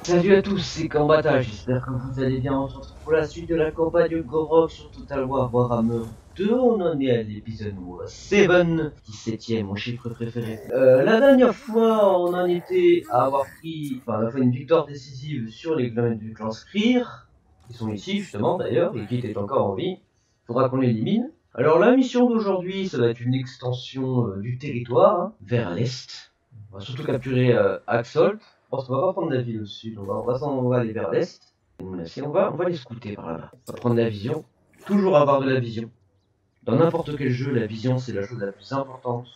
Salut à tous, c'est Combatage, j'espère que vous allez bien. On se retrouve pour la suite de la campagne de Gorok sur Total War Warhammer 2. On en est à l'épisode 7, 17ème, mon chiffre préféré. La dernière fois, on en était à avoir pris, enfin, on a fait une victoire décisive sur les clan du clan Skryr, qui sont ici justement d'ailleurs, et qui est encore en vie. Faudra qu'on l'élimine. Alors la mission d'aujourd'hui, ça va être une extension du territoire, hein, vers l'est. On va surtout capturer Axol. Je pense qu'on va pas prendre la ville au sud, on va aller vers l'est. On va les scouter par là-bas. On va prendre la vision. Toujours avoir de la vision. Dans n'importe quel jeu, la vision c'est la chose la plus importante.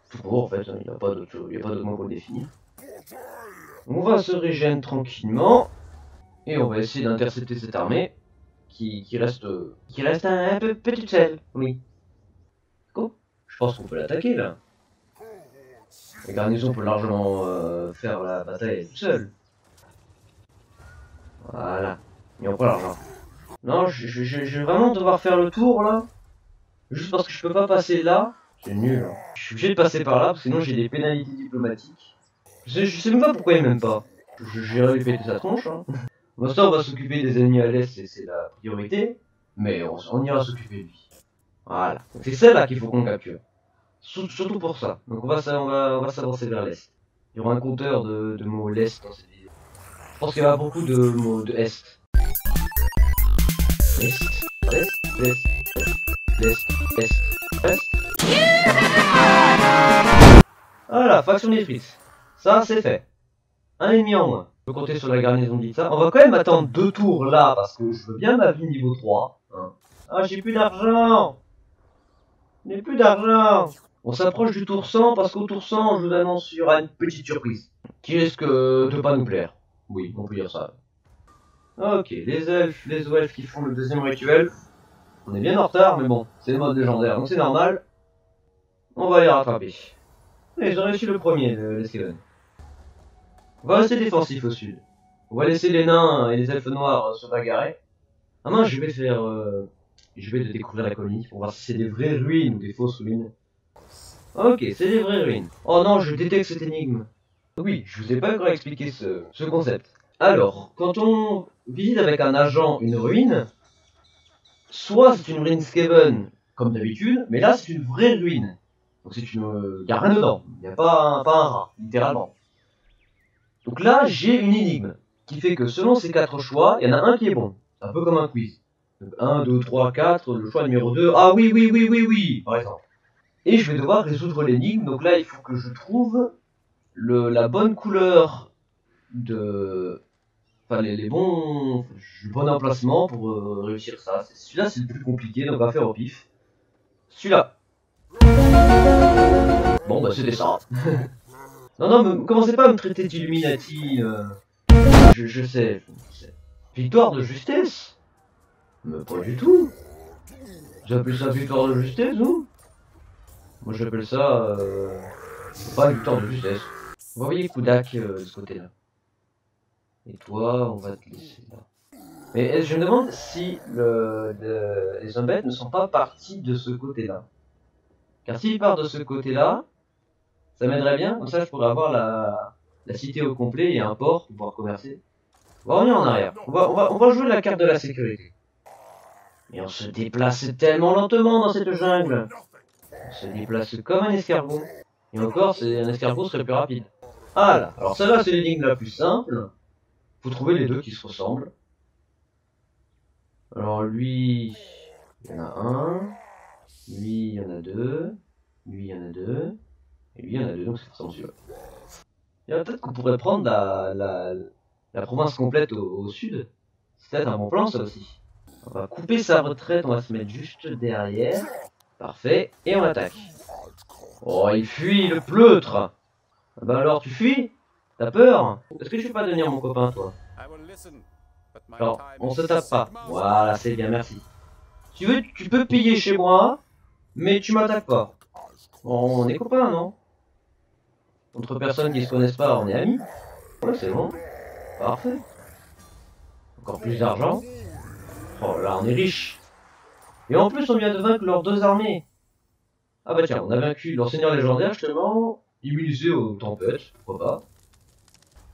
Tout court en fait, il n'y a pas d'autre mot pour le définir. On va se régénérer tranquillement. Et on va essayer d'intercepter cette armée. Qui reste un peu toute seule. Oui. Cool. Je pense qu'on peut l'attaquer là. La garnison peut largement faire la bataille toute seule. Voilà. Et on prend l'argent. Non, je vais vraiment devoir faire le tour là. Juste parce que je peux pas passer là. C'est nul. Hein. Je suis obligé de passer par là, parce que sinon j'ai des pénalités diplomatiques. Je sais même pas pourquoi il m'aime pas. J'irai lui péter sa tronche. Hein. On va s'occuper des ennemis à l'est, c'est la priorité. Mais on ira s'occuper de lui. Voilà. C'est celle-là qu'il faut qu'on capture. Surtout pour ça. Donc on va s'avancer vers l'est. Il y aura un compteur de mots l'est dans cette vidéo. Je pense qu'il y aura beaucoup de mots de est. Est, est, est, est, est, est. Voilà, faction des frites. Ça c'est fait. Un ennemi en moins. Je peux compter sur la garnison d'Itza. On va quand même attendre 2 tours là parce que je veux bien ma vie niveau 3. Hein. Ah, j'ai plus d'argent. Je n'ai plus d'argent. On s'approche du tour 100 parce qu'au tour 100, je vous annonce, il y aura une petite surprise qui risque de pas nous plaire. Oui, on peut dire ça. Ok, les elfes, les elfes qui font le deuxième rituel. On est bien en retard, mais bon, c'est le mode légendaire, donc c'est normal. On va les rattraper. Et j'ai réussi le premier, les Skaven. On va rester défensif au sud. On va laisser les nains et les elfes noirs se bagarrer. Ah mince, je vais découvrir la colonie pour voir si c'est des vraies ruines ou des fausses ruines. Ok, c'est des vraies ruines. Oh non, je déteste cette énigme. Oui, je vous ai pas encore expliqué ce concept. Alors, quand on visite avec un agent une ruine, soit c'est une ruine Skaven, comme d'habitude, mais là c'est une vraie ruine. Donc c'est une... y a rien dedans, y a pas un rat, littéralement. Donc là, j'ai une énigme, qui fait que selon ces 4 choix, il y en a un qui est bon. C'est un peu comme un quiz. Donc 1, 2, 3, 4, le choix numéro 2, ah oui, oui, oui, oui, oui, par exemple. Et je vais devoir résoudre l'énigme, donc là il faut que je trouve la bonne couleur de... Enfin le bon emplacement pour réussir ça. Celui-là c'est le plus compliqué, donc on va faire au pif. Celui-là. Bon bah c'était ça. Non non, commencez pas à me traiter d'Illuminati. Je sais. Victoire de justesse. Mais pas du tout. J'appelle ça victoire de justesse, ou? Moi j'appelle ça... pas une victoire de justesse. On va envoyer Kudak de ce côté-là. Et toi, on va te laisser là. Mais je me demande si les zombettes ne sont pas partis de ce côté-là. Car s'ils partent de ce côté-là, ça m'aiderait bien, comme ça je pourrais avoir la cité au complet et un port pour pouvoir commercer. On va revenir en arrière. On va jouer la carte de la sécurité. Et on se déplace tellement lentement dans cette jungle. On se déplace comme un escargot. Et encore, un escargot serait plus rapide. Ah là, alors celle-là c'est l'énigme la plus simple. Faut trouver les deux qui se ressemblent. Alors lui, il y en a un. Lui, il y en a deux. Lui, il y en a deux. Et lui, il y en a deux, donc c'est ressemble celui-là. Et peut-être qu'on pourrait prendre la province complète au sud. C'est peut-être un bon plan ça aussi. On va couper sa retraite, on va se mettre juste derrière. Parfait, et on attaque. Oh, il fuit, le pleutre. Bah alors, tu fuis? T'as peur? Est-ce que tu veux pas devenir mon copain, toi? Alors, on se tape pas. Voilà, c'est bien, merci. Si tu veux, tu peux payer chez moi, mais tu m'attaques pas. Bon, on est copains, non? Entre personnes qui se connaissent pas, on est amis. Ouais, c'est bon. Parfait. Encore plus d'argent. Oh là, on est riche. Et en plus, on vient de vaincre leurs 2 armées. Ah bah tiens, on a vaincu leur seigneur légendaire, justement, immunisé aux tempêtes, pourquoi pas.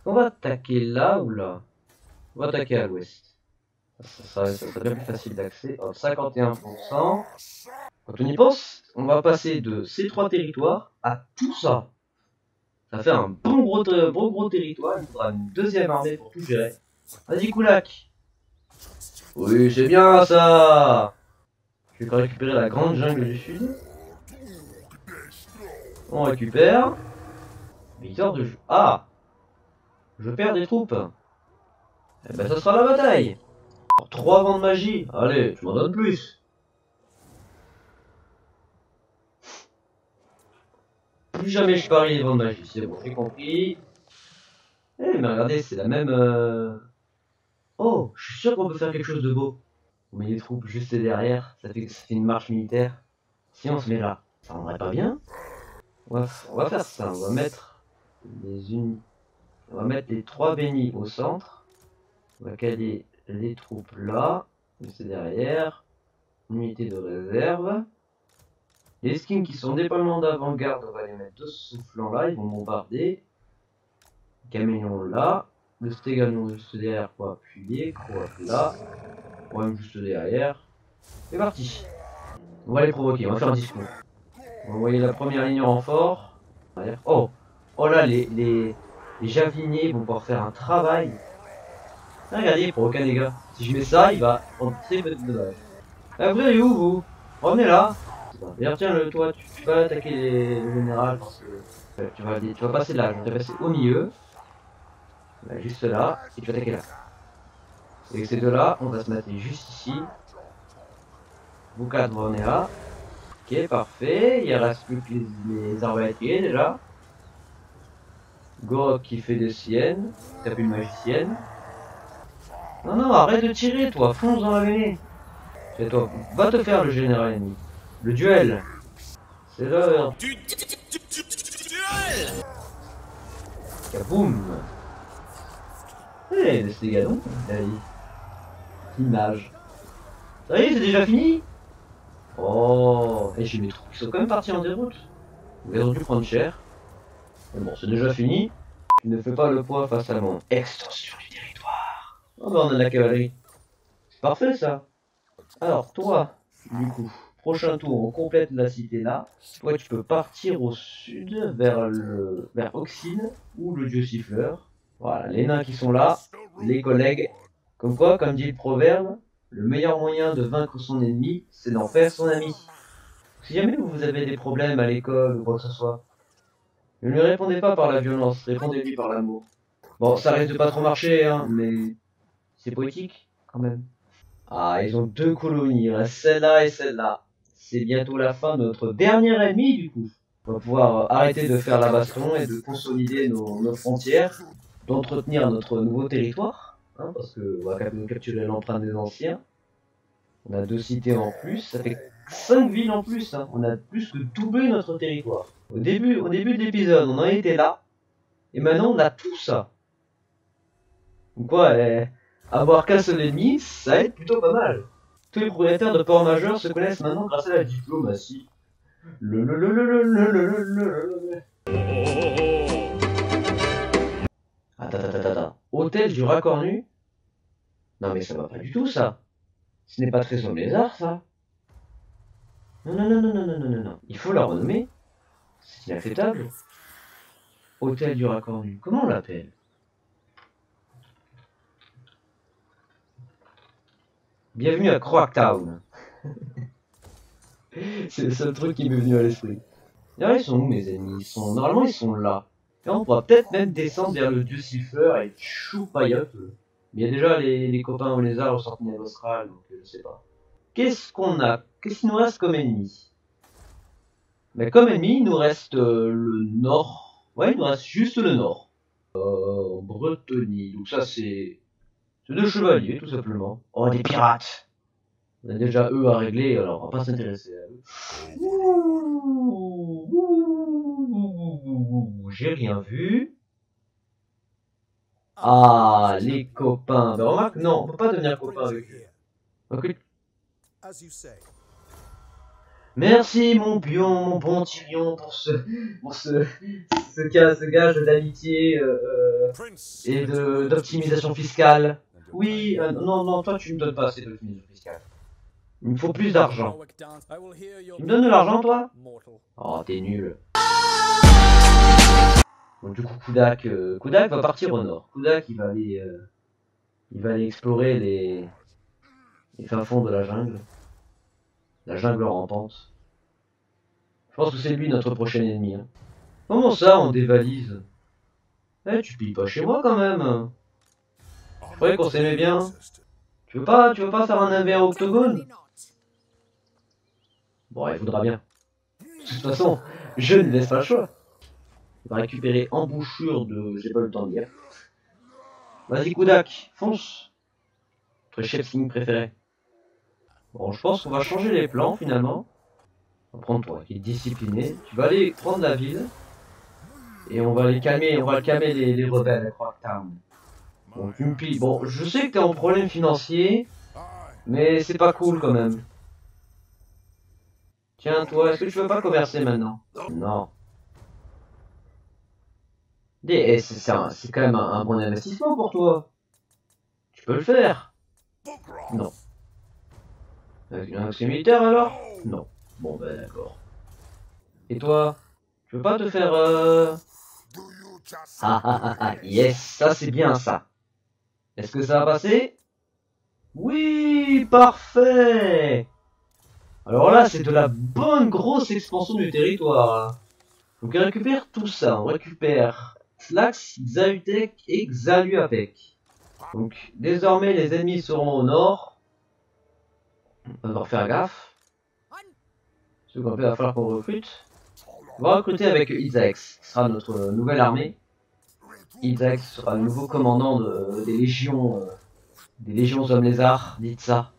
On va attaquer là ou là? On va attaquer à l'ouest. Ça serait bien plus facile d'accès. 51%. Quand on y pense, on va passer de ces 3 territoires à tout ça. Ça fait un bon gros territoire. Il faudra une deuxième armée pour tout gérer. Vas-y, Koulak. Oui, c'est bien ça. Je vais récupérer la grande jungle du sud. On récupère. Victoire de jeu. Ah, je perds des troupes. Eh ben, ça sera la bataille. 3 vents de magie. Allez, tu m'en donnes plus. Plus jamais je parie les vents de magie. C'est bon, j'ai compris. Eh, mais regardez, c'est la même... Oh, je suis sûr qu'on peut faire quelque chose de beau. On met les troupes juste derrière. Ça fait une marche militaire. Si on se met là, ça rendrait pas bien? On va faire ça. On va mettre on va mettre les 3 bénis au centre. On va caler les troupes là. Juste derrière. Unité de réserve. Les skins qui sont déploiement d'avant-garde, on va les mettre de ce flanc là, ils vont bombarder. Caméléon là. Le Stéganon juste derrière pour appuyer. Croate là. Problème juste derrière. C'est parti. On va les provoquer, on va faire un discours. On va envoyer la première ligne en renfort. Oh, oh là, les javiniers vont pouvoir faire un travail. Ah, regardez, il provoque un dégât. Si je mets ça, il va prendre très peu de dommages. Ah, vous allez où, vous? Revenez là. D'ailleurs, tiens, toi, tu vas attaquer le général parce que tu vas passer là. Je vais passer au milieu. Là, juste là. Et tu vas attaquer là. Et avec ces deux-là, on va se mettre juste ici. Vous quatre, vous revenez là. Ok, parfait. Il reste plus que les arbalètiers déjà. Gorok qui fait des siennes. Tape une magicienne. Non, non, arrête de tirer, toi. Fonce dans la mêlée. C'est toi. Va te faire le général ennemi. Le duel. C'est l'heure. Kaboum. Eh, des Stéganon. Image. Ça y est, c'est déjà fini? Oh, et j'ai mes troupes qui sont quand même partis en déroute. Ils ont dû prendre cher. Mais bon, c'est déjà fini. Je ne fais pas le poids face à mon extension du territoire. Oh bah on a de la cavalerie. C'est parfait ça. Alors toi, du coup, prochain tour, on complète la cité là. Toi tu peux partir au sud vers Oxine ou le dieu siffleur. Voilà, les nains qui sont là, les collègues. Comme quoi, comme dit le proverbe, le meilleur moyen de vaincre son ennemi, c'est d'en faire son ami. Si jamais vous avez des problèmes à l'école ou quoi que ce soit, ne lui répondez pas par la violence, répondez-lui par l'amour. Bon, ça risque de pas trop marcher, hein, mais c'est poétique, quand même. Ah, ils ont 2 colonies, il reste celle-là et celle-là. C'est bientôt la fin de notre dernier ennemi, du coup. On va pouvoir arrêter de faire la baston et de consolider nos frontières, d'entretenir notre nouveau territoire, hein, parce que on va capturer l'empreinte des anciens. On a 2 cités en plus, ça fait 5 villes en plus, hein. On a plus que doublé notre territoire. Au début de l'épisode, on en était là, et maintenant on a tout ça. Donc quoi, avoir qu'un seul ennemi, ça aide plutôt pas mal. Tous les propriétaires de ports majeurs se connaissent maintenant grâce à la diplomatie. Attends. Hôtel du Racornu? Non mais ça va pas du tout ça. Ce n'est pas très somme les arts ça. Non. Il faut la renommer. C'est inacceptable. Hôtel du Racornu. Comment on l'appelle? Bienvenue à Croactown. C'est le seul truc qui m'est venu à l'esprit. D'ailleurs, ils sont où mes ennemis? Normalement, ils sont là. Et on pourra peut-être même descendre vers le dieu siffleur et choupayote. Mais il y a déjà les copains au lézard au sentinelle austral, donc je sais pas. Qu'est-ce qu'on a? Qu'est-ce qu'il nous reste comme ennemi? Mais comme ennemi, il nous reste le nord. Ouais, il nous reste juste le nord. Bretonie. Donc ça, c'est 2 chevaliers, tout simplement. Oh, des pirates! On a déjà eux à régler, alors on va pas s'intéresser à eux. J'ai rien vu. Ah, les copains. Ben remarque, non, on peut pas devenir copain avec eux. Okay. Merci mon pion, mon bon Tyrion pour ce ce gage d'amitié et d'optimisation fiscale. Oui, non, non, toi tu me donnes pas assez d'optimisation fiscale. Il me faut plus d'argent. Tu me donnes de l'argent, toi? Oh, t'es nul. Bon, du coup, Kudak va partir au nord. Kudak, il va aller explorer les fins fonds de la jungle rampante. Je pense que c'est lui notre prochain ennemi. Hein. Comment ça, on dévalise? Eh, tu pilles pas chez moi quand même. Je croyais qu'on s'aimait bien. Tu veux pas faire un 1v1 octogone? Bon, il faudra bien. De toute façon, je ne laisse pas le choix. On va récupérer embouchure de... J'ai pas eu le temps de dire. Vas-y, Kudak, fonce. Notre chef signe préféré. Bon, je pense qu'on va changer les plans finalement. On va prendre toi, qui est discipliné. Tu vas aller prendre la ville. Et on va calmer les rebelles à Cracktown. Bon, tu me pilles. Bon, je sais que t'es en problème financier. Mais c'est pas cool quand même. Tiens, toi, est-ce que tu veux pas commercer maintenant? Non. C'est quand même un bon investissement pour toi. Tu peux le faire. Non. Avec un accès militaire alors? Non. Bon ben d'accord. Et toi? Tu veux pas te faire Ah ah ah ah, yes, ça c'est bien ça. Est-ce que ça va passer? Oui, parfait. Alors là, c'est de la bonne grosse expansion du territoire. Hein. Donc on récupère tout ça, on récupère Slax, Xautech et Xaluapec. Donc désormais les ennemis seront au nord. On va devoir faire gaffe. Ce qu'on fait, il va falloir qu'on recrute. On va recruter avec Izaex, qui sera notre nouvelle armée. Izaex sera le nouveau commandant des légions hommes lézards, dites ça.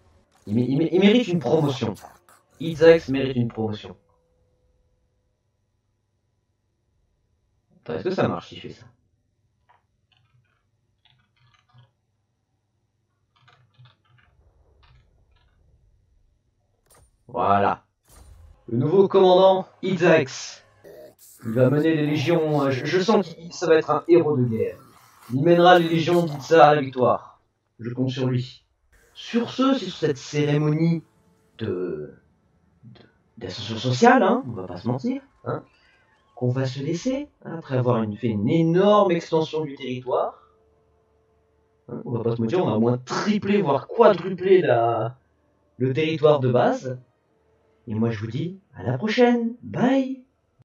Il mérite une promotion. Izaex mérite une promotion. Est-ce que ça marche si je fais ça? Voilà. Le nouveau commandant, Izaex. Il va mener les légions... je sens que ça va être un héros de guerre. Il mènera les légions d'Itza à la victoire. Je compte sur lui. Sur ce, c'est sur cette cérémonie d'association sociale, hein, on va pas se mentir, hein, qu'on va se laisser, hein, après avoir fait une énorme extension du territoire. Hein, on va pas se mentir, on a au moins triplé, voire quadruplé le territoire de base. Et moi je vous dis à la prochaine, bye.